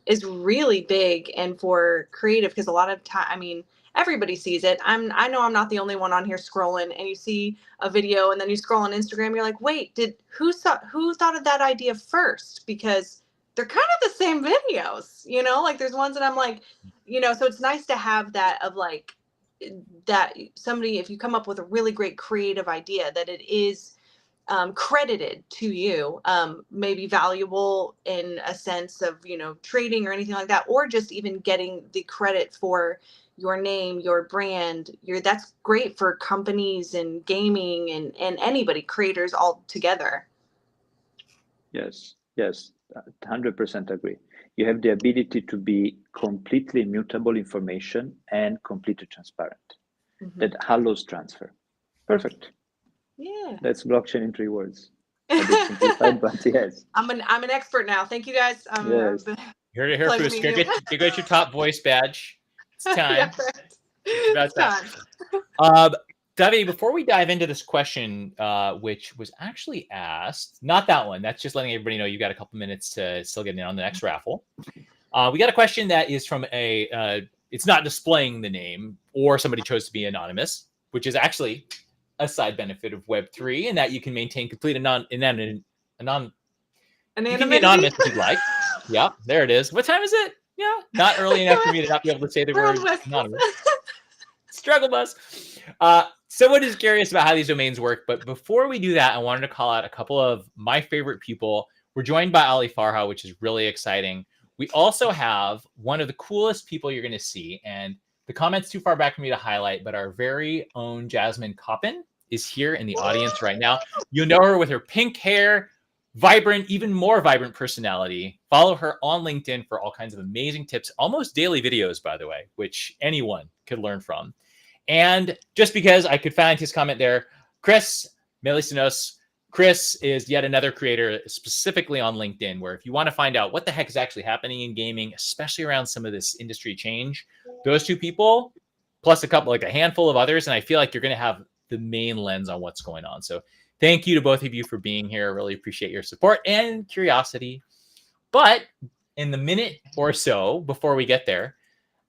is really big. And for creative, because a lot of time, I mean, everybody sees it. I know I'm not the only one on here scrolling, and you see a video and then you scroll on Instagram, you're like, wait, who thought of that idea first? Because they're kind of the same videos, like there's ones that I'm like, so it's nice to have that of like, that somebody, if you come up with a really great creative idea, that it is credited to you, maybe valuable in a sense of, trading or anything like that, or just even getting the credit for your name, your brand, that's great for companies and gaming and anybody, creators all together. Yes, 100% agree. You have the ability to be completely immutable information and completely transparent. Mm-hmm. That allows transfer. Perfect. Yeah. That's blockchain in 3 words. A bit simplified, but yes. I'm an expert now. Thank you guys. Yes. You're here for this. You get your top voice badge. It's time. It's time. Davide, before we dive into this question, which was actually asked, not that one. That's just letting everybody know you got a couple minutes to still get in on the next raffle. We got a question that is from it's not displaying the name, or somebody chose to be anonymous, which is actually a side benefit of Web3, in that you can maintain complete anonymity. You can be anonymous if you'd like. Yeah, there it is. What time is it? Yeah, not early enough for me to not be able to say the word anonymous. Struggle bus. Someone is curious about how these domains work, but before we do that, I wanted to call out a couple of my favorite people. We're joined by Ali Farha, which is really exciting. We also have one of the coolest people you're going to see, and the comment's too far back for me to highlight, but our very own Jasmine Coppin is here in the audience right now. You'll know her with her pink hair, vibrant, even more vibrant personality. Follow her on LinkedIn for all kinds of amazing tips, almost daily videos, by the way, which anyone could learn from. And just because I could find his comment there, Chris Melisinos. Chris is yet another creator specifically on LinkedIn, where if you want to find out what the heck is actually happening in gaming, especially around some of this industry change, those 2 people, plus a handful of others, and I feel like you're going to have the main lens on what's going on. So thank you to both of you for being here. I really appreciate your support and curiosity. But in the minute or so before we get there,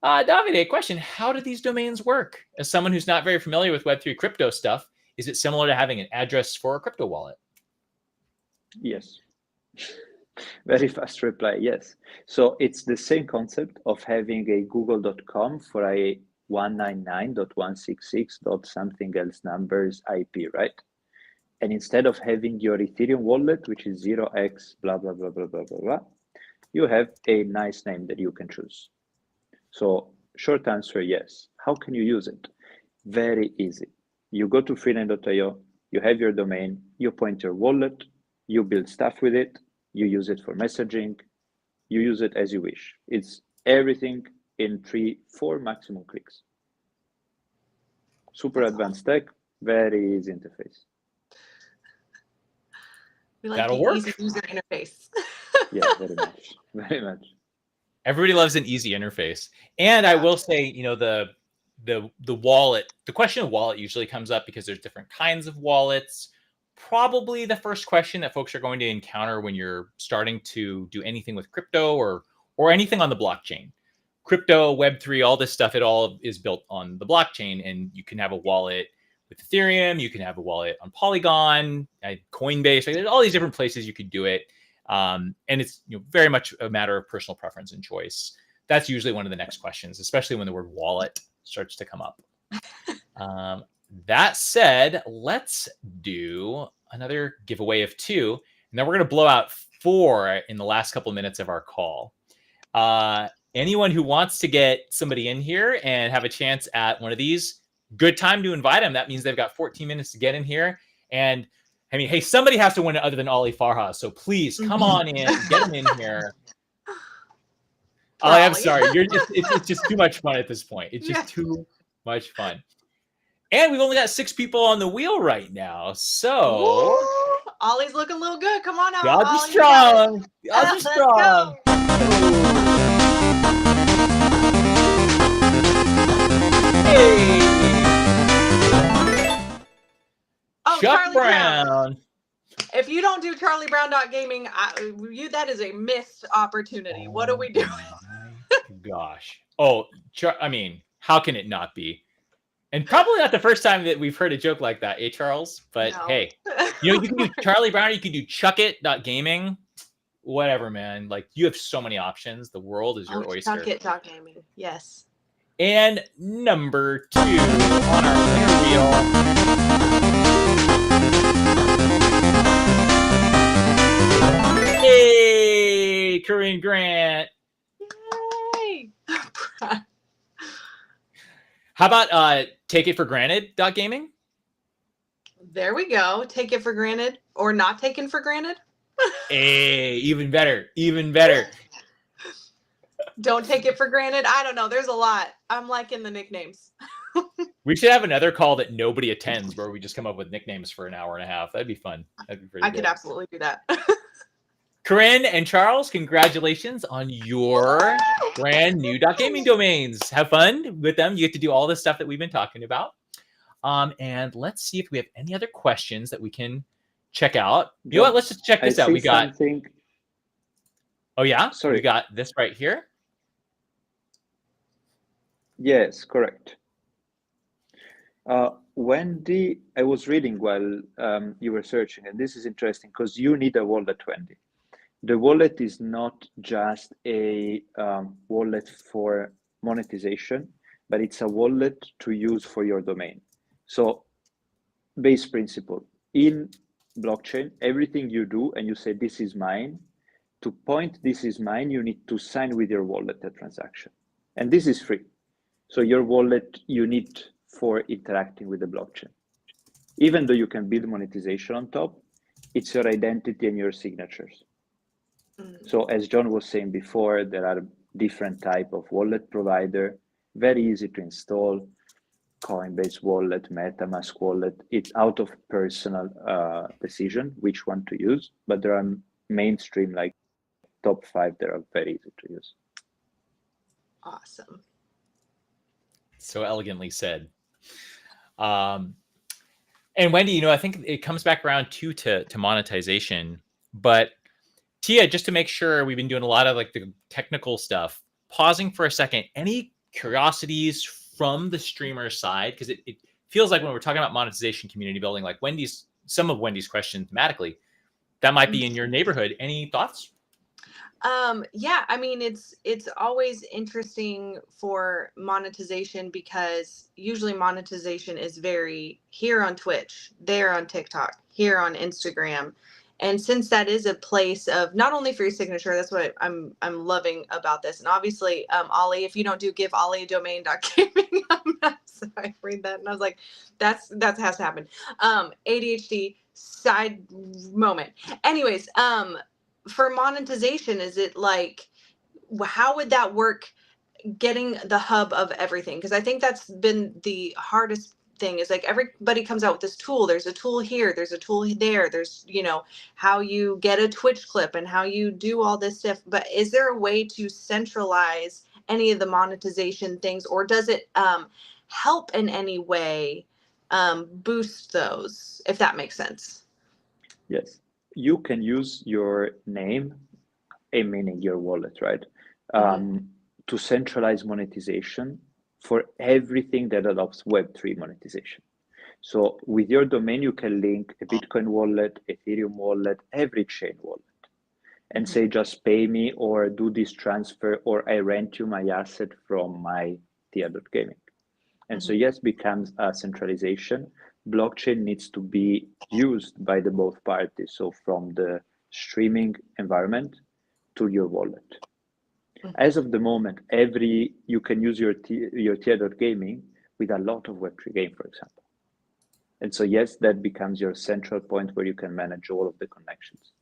Davide, question: how do these domains work? As someone who's not very familiar with Web3 crypto stuff, is it similar to having an address for a crypto wallet? Yes. Very fast reply, yes. So it's the same concept of having a google.com for a 199.166. something else numbers IP, right? And instead of having your Ethereum wallet, which is 0x blah, blah, blah, blah, blah, blah, blah, you have a nice name that you can choose. So short answer, yes. How can you use it? Very easy. You go to freename.io, you have your domain, you point your wallet, you build stuff with it, you use it for messaging, you use it as you wish. It's everything in 3-4 maximum clicks. Super That's advanced tech, very easy interface. We like That'll the work. easy user interface. Yeah, very much, very much. Everybody loves an easy interface. And I will say, you know, the wallet, the question of wallet usually comes up because there's different kinds of wallets. Probably the first question that folks are going to encounter when you're starting to do anything with crypto or anything on the blockchain. Crypto, Web3, all this stuff, it all is built on the blockchain, and you can have a wallet with Ethereum, you can have a wallet on Polygon, Coinbase, like, there's all these different places you could do it. And it's, you know, very much a matter of personal preference and choice. That's usually one of the next questions, especially when the word wallet starts to come up. That said, let's do another giveaway of 2, and then we're going to blow out 4 in the last couple of minutes of our call. Anyone who wants to get somebody in here and have a chance at one of these, good time to invite them. That means they've got 14 minutes to get in here. And I mean, hey, somebody has to win it other than Ali Farha. So please come on in, get them in here. I'm sorry. It's just too much fun at this point. It's just too much fun. And we've only got 6 people on the wheel right now. So Ooh, Ollie's looking a little good. Come on out. Y'all be strong. Y'all be strong. Hey. Oh, Chuck Charlie Brown. If you don't do charliebrown.gaming, that is a missed opportunity. What do we do? Gosh. Oh, I mean, how can it not be? And probably not the first time that we've heard a joke like that, Charles? But no. Hey, you know, you can do Charlie Brown, you can do chuckit.gaming, whatever, man. Like, you have so many options. The world is your oyster. Chuckit.gaming, yes. And number 2 on our winner wheel. Hey, Corinne Grant. Yay. How about take it for granted.gaming? There we go. Take it for granted or not taken for granted. Hey, even better. Even better. Don't take it for granted. I don't know. There's a lot. I'm liking the nicknames. We should have another call that nobody attends where we just come up with nicknames for an hour and a half. That'd be fun. That'd be pretty I could absolutely do that. Corinne and Charles, congratulations on your brand new .gaming domains. Have fun with them. You get to do all the stuff that we've been talking about. And let's see if we have any other questions that we can check out. You know what? Let's just check this out. We got something. Oh yeah? Sorry. We got this right here. Yes, correct. Wendy, I was reading while you were searching, and this is interesting because you need a wallet, Wendy. The wallet is not just a wallet for monetization, but it's a wallet to use for your domain. So, base principle, in blockchain, everything you do and you say, this is mine, to point this is mine, you need to sign with your wallet a transaction. And this is free. So your wallet, you need for interacting with the blockchain. Even though you can build monetization on top, it's your identity and your signatures. So as John was saying before, there are different type of wallet provider, very easy to install, Coinbase wallet, MetaMask wallet. It's out of personal decision which one to use, but there are mainstream, like top 5 that are very easy to use. Awesome. So elegantly said. And Wendy, you know, I think it comes back around too to monetization, but Tia, just to make sure, we've been doing a lot of like the technical stuff, pausing for a second, any curiosities from the streamer side? Because it feels like when we're talking about monetization, community building, like some of Wendy's questions thematically, that might be in your neighborhood. Any thoughts? Yeah, I mean, it's always interesting for monetization because usually monetization is very here on Twitch, there on TikTok, here on Instagram. And since that is a place of not only for your signature, that's what I'm loving about this. And obviously, Ollie, if you don't give Ollie a domain.gaming, so I read that and I was like, that has to happen. ADHD side moment. Anyways, for monetization, is it like, how would that work, getting the hub of everything? Because I think that's been the hardest thing, is like everybody comes out with this tool. There's a tool here, there's a tool there, there's, how you get a Twitch clip and how you do all this stuff. But is there a way to centralize any of the monetization things, or does it help in any way boost those, if that makes sense? Yes, you can use your name, meaning your wallet, right? To centralize monetization for everything that adopts Web3 monetization. So with your domain, you can link a Bitcoin wallet, Ethereum wallet, every chain wallet, and say, just pay me or do this transfer, or I rent you my asset from my Tia.gaming. And so yes, becomes a centralization. Blockchain needs to be used by the both parties. So from the streaming environment to your wallet. As of the moment, you can use your Tia.gaming with a lot of Web3 game, for example. And so yes, that becomes your central point where you can manage all of the connections.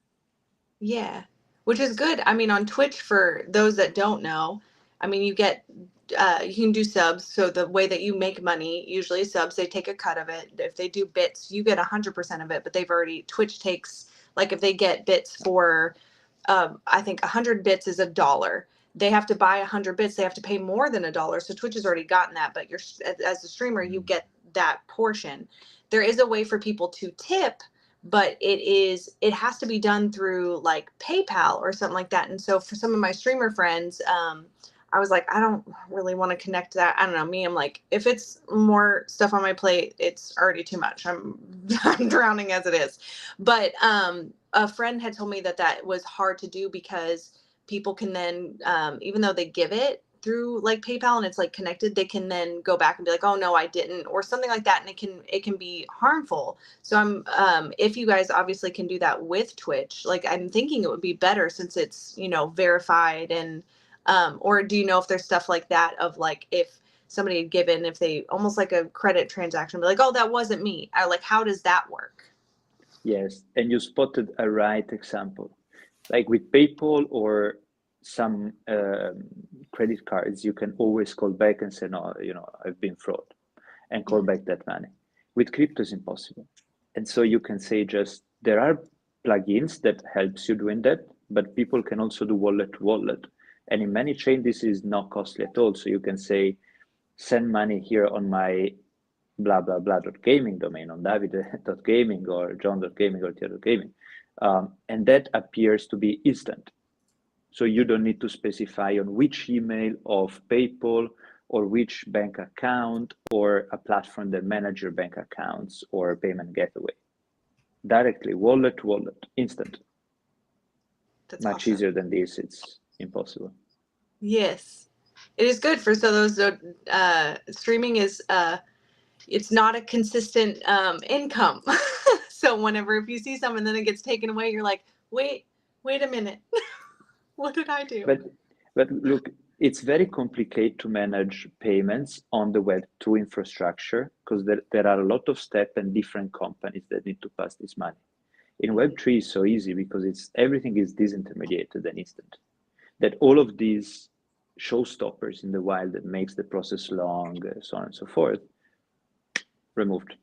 Yeah, which is good. I mean, on Twitch, for those that don't know, I mean, you can do subs. So the way that you make money, usually subs, they take a cut of it. If they do bits, you get 100% of it, but Twitch takes, like, if they get bits for, I think 100 bits is $1. They have to buy 100 bits. They have to pay more than $1. So Twitch has already gotten that, but as a streamer, you get that portion. There is a way for people to tip, but it has to be done through like PayPal or something like that. And so for some of my streamer friends, I was like, I don't really want to connect to that. I don't know. I'm like, if it's more stuff on my plate, it's already too much. I'm drowning as it is. But a friend had told me that was hard to do because people can then, even though they give it through like PayPal and it's like connected, they can then go back and be like, oh no, I didn't, or something like that. And it can be harmful. So if you guys obviously can do that with Twitch, like, I'm thinking it would be better since it's, verified. And, or do you know if there's stuff like that, of like, if somebody had given, if they almost like a credit transaction, be like, oh, that wasn't me. Like, how does that work? Yes. And you spotted a right example, like with PayPal or some credit cards, you can always call back and say, no, I've been fraud, and call back that money. With crypto, it's impossible. And so you can say, just, there are plugins that helps you doing that, but people can also do wallet to wallet. And in many chains, this is not costly at all. So you can say, send money here on my blah, blah, blah.gaming domain, on Davide.gaming or John.gaming or Tia.gaming. And that appears to be instant. So you don't need to specify on which email of PayPal or which bank account or a platform that manages your bank accounts or payment gateway. Directly, wallet to wallet, instant. That's much awesome. easier than this. It's impossible. Yes, it is good for, so those streaming is it's not a consistent income. So whenever, if you see something then it gets taken away, you're like, wait a minute. What did I do? But look, it's very complicated to manage payments on the Web2 infrastructure because there are a lot of steps and different companies that need to pass this money. In Web3 it's so easy because everything is disintermediated and instant. That all of these showstoppers in the wild that makes the process long, so on and so forth, removed.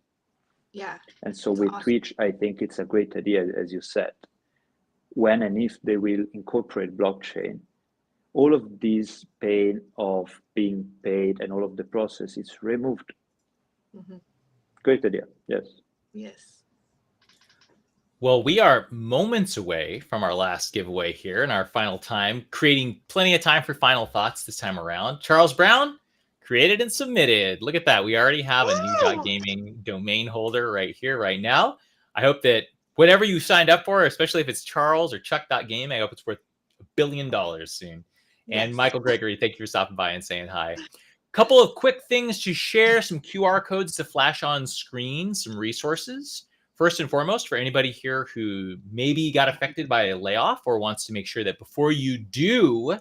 Yeah. And so with awesome. Twitch, I think it's a great idea, as you said. When and if they will incorporate blockchain, all of this pain of being paid and all of the process is removed. Mm-hmm. Great idea. Yes. Yes. Well, we are moments away from our last giveaway here in our final time, creating plenty of time for final thoughts this time around. Charles Brown, created and submitted. Look at that. We already have a new .gaming domain holder right here, right now. I hope that whatever you signed up for, especially if it's Charles or Chuck.gaming, I hope it's worth a billion soon. And Yes. Michael Gregory, thank you for stopping by and saying hi. Couple of quick things to share, some QR codes to flash on screen, some resources. First and foremost, for anybody here who maybe got affected by a layoff or wants to make sure that before you do,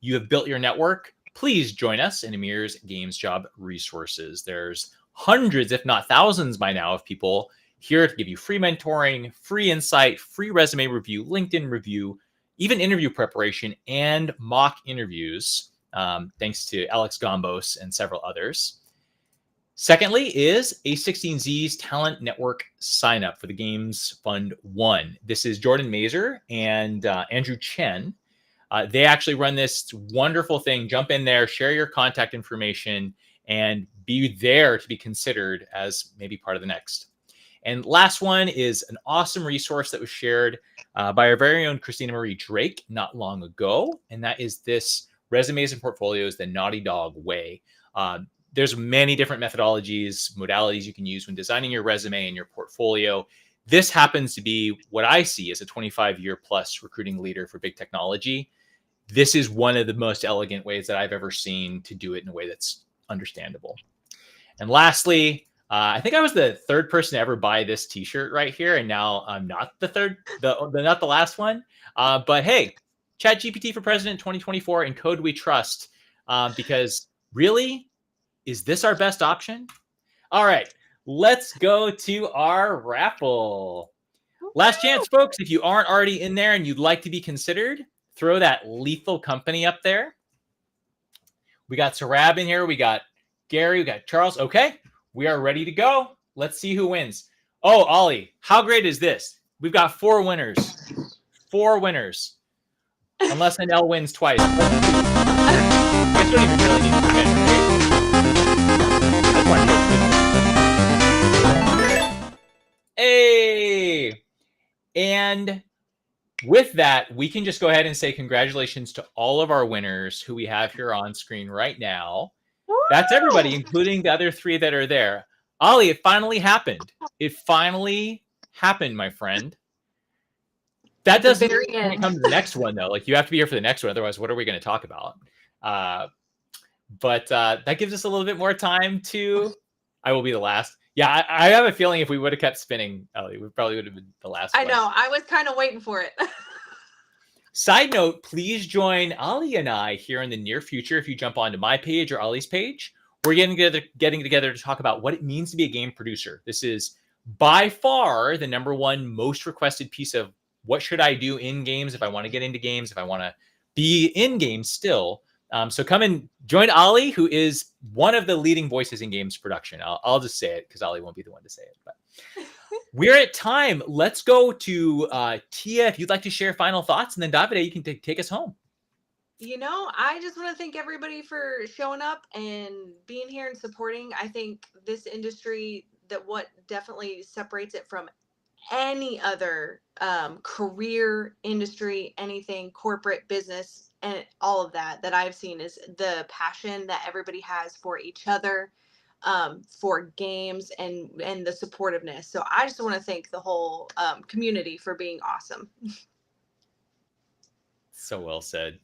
you have built your network, please join us in Amir's Games Job Resources. There's hundreds, if not thousands by now, of people here to give you free mentoring, free insight, free resume review, LinkedIn review, even interview preparation and mock interviews, thanks to Alex Gombos and several others. Secondly is A16Z's Talent Network sign up for the Games Fund 1. This is Jordan Mazer and Andrew Chen. They actually run this wonderful thing. Jump in there, share your contact information, and be there to be considered as maybe part of the next. And last one is an awesome resource that was shared by our very own Christina Marie Drake not long ago. And that is this Resumes and Portfolios, the Naughty Dog Way. There's many different methodologies, modalities you can use when designing your resume and your portfolio. This happens to be what I see as a 25-year plus recruiting leader for big technology. This is one of the most elegant ways that I've ever seen to do it in a way that's understandable. And lastly, I think I was the third person to ever buy this T-shirt right here, and now I'm not the not the last one. But hey, ChatGPT for President 2024 and Code We Trust, because really, is this our best option? All right, let's go to our raffle. Last chance, folks. If you aren't already in there and you'd like to be considered, throw that lethal company up there. We got Sarab in here. We got Gary. We got Charles. Okay, we are ready to go. Let's see who wins. Oh, Ollie, how great is this? We've got 4 winners. 4 winners. Unless NL wins twice. I don't even really need to win, right? Hey! And with that, we can just go ahead and say congratulations to all of our winners who we have here on screen right now. That's everybody, including the other 3 that are there. Ollie, it finally happened. It finally happened, my friend. That doesn't come to the next one, though. Like, you have to be here for the next one. Otherwise, what are we going to talk about? But that gives us a little bit more time to... I will be the last. Yeah, I have a feeling if we would have kept spinning, Ellie, we probably would have been the last I know. I was kind of waiting for it. Side note, please join Ali and I here in the near future. If you jump onto my page or Ollie's page, we're getting together to talk about what it means to be a game producer. This is by far the #1 most requested piece of what should I do in games if I want to get into games, if I want to be in games still. So come and join Ollie, who is one of the leading voices in games production. I'll just say it because Ollie won't be the one to say it. But we're at time. Let's go to Tia, if you'd like to share final thoughts, and then Davide, you can take us home. I just want to thank everybody for showing up and being here and supporting. I think this industry, that what definitely separates it from any other career industry, anything corporate business, and all of that I've seen is the passion that everybody has for each other, for games, and the supportiveness. So I just want to thank the whole community for being awesome. So well said.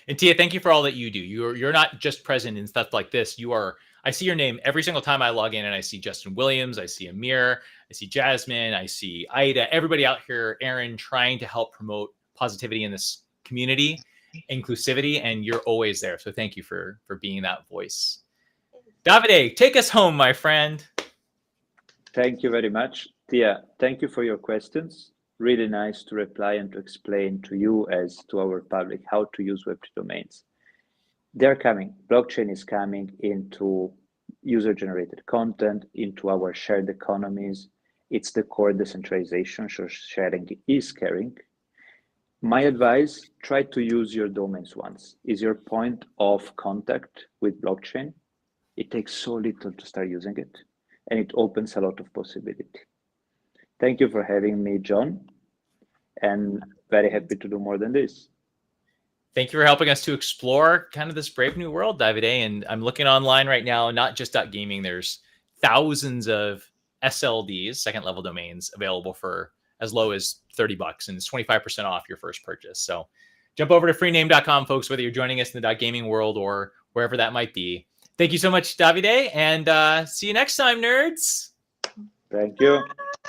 And Tia, thank you for all that you do. You're not just present in stuff like this. You are. I see your name every single time I log in, and I see Justin Williams, I see Amir, I see Jasmine, I see Ida, everybody out here, Aaron, trying to help promote positivity in this community, inclusivity, and you're always there. So thank you for being that voice. Davide, take us home, my friend. Thank you very much. Tia, thank you for your questions. Really nice to reply and to explain to you as to our public how to use Web3 domains. They're coming. Blockchain is coming into user-generated content, into our shared economies. It's the core decentralization, so sharing is caring. My advice, try to use your domains once. Is your point of contact with blockchain. It takes so little to start using it, and it opens a lot of possibility. Thank you for having me, John, and very happy to do more than this. Thank you for helping us to explore kind of this brave new world, Davide. And I'm looking online right now, not just .gaming. There's thousands of SLDs, second level domains, available for as low as $30, and it's 25% off your first purchase. So Jump over to freename.com, folks, whether you're joining us in the .gaming world or wherever that might be. Thank you so much, Davide, and see you next time, nerds. Thank you.